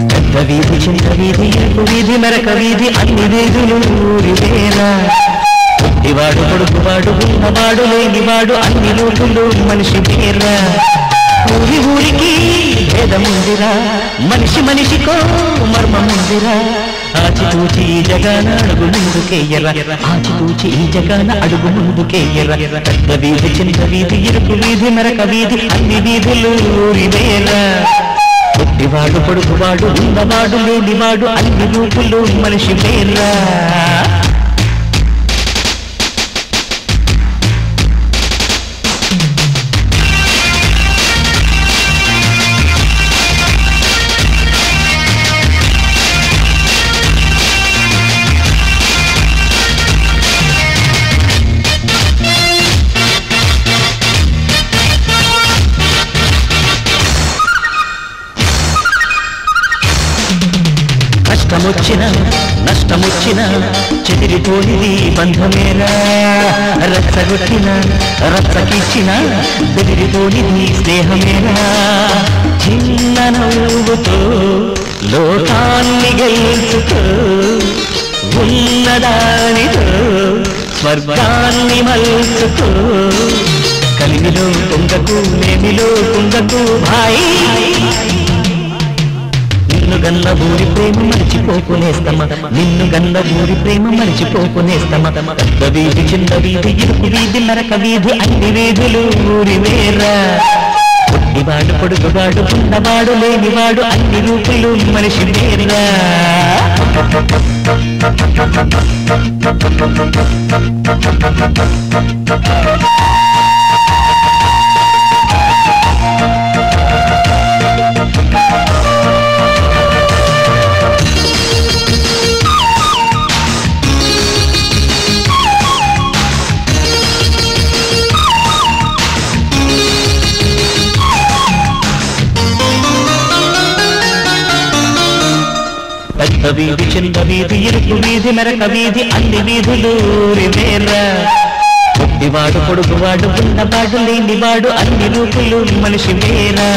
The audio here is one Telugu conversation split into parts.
పెద్ద వీధి చిన్న వీధి ఇరుకు వీధి మెరక వీధి అన్ని వీధులు ఊరివేరా పుట్టివాడు పొడుగువాడు ఉన్నవాడు లేనివాడు అన్ని లోకులు మనిషి వేరా ఊరి ఊరికి భేదముందిరా మనిషి మనిషికో మర్మముందిరా ఆచితూచి ఈ జగాన అడుగు ముందుకేయరా ఆచితూచి ఈ జగాన అడుగు ముందుకేయరా పెద్ద వీధి చిన్న వీధి ఇరుకు వీధి మెరక వీధి అన్ని వీధులు ఊరివేరా పుట్టివాడు పొడుగువాడు ఉన్నవాడు లేనివాడు అన్ని రూపులు మనిషి వేరా నష్టమొచ్చిన చెదిరిపోనిది బంధమేరా రచ్చగొట్టిన రచ్చకిచ్చిన బెదిరిపోనిది స్నేహమేరా చిన్న నవ్వుతో లోకాన్ని గెలుచుకో ఉన్నదానితో స్వర్గాన్ని మలుచుకో కలిమిలో కుంగకు నేమిలో కుంగకు భాయి నిన్ను గన్న ఊరి ప్రేమ మరిచిపోకునేస్తమ నిన్ను గన్న ఊరి ప్రేమ మరిచిపోకునేస్తమ పెద్ద వీధి చిన్న వీధి ఇరుకు వీధి నరక వీధి అన్ని వీధులు ఊరి వేరా పుట్టివాడు పొడుగువాడు ఉన్నవాడు లేనివాడు అన్ని రూపులు మనిషి వేరా పెద్ద వీధి చిన్న వీధి ఇరుకు వీధి మెరక వీధి అన్ని వీధులు ఊరివేరా పుట్టివాడు పొడుగువాడు ఉన్నవాడు లేనివాడు అన్ని రూపులు మనిషి వేరా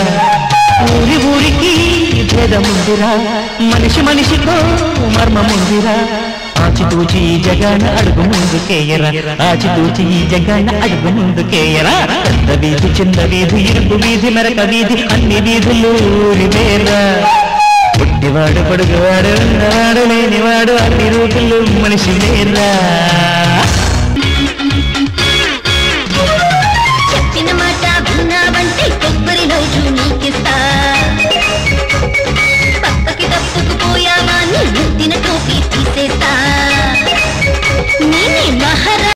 ఊరి ఊరికి భేదముందిరా మనిషి మనిషికో మర్మముందిరా ఆచితూచి ఈ జగాన అడుగు ముందుకేయరా ఆచితూచి ఈ జగాన అడుగు ముందుకేయరా పెద్ద వీధి చిన్న వీధి ఇరుకు వీధి మెరక వీధి అన్ని వీధులు ఊరివేరా పుట్టివాడు పొడుగువాడు ఉన్నవాడు లేనివాడు అన్ని రూపులు మనిషి వేరా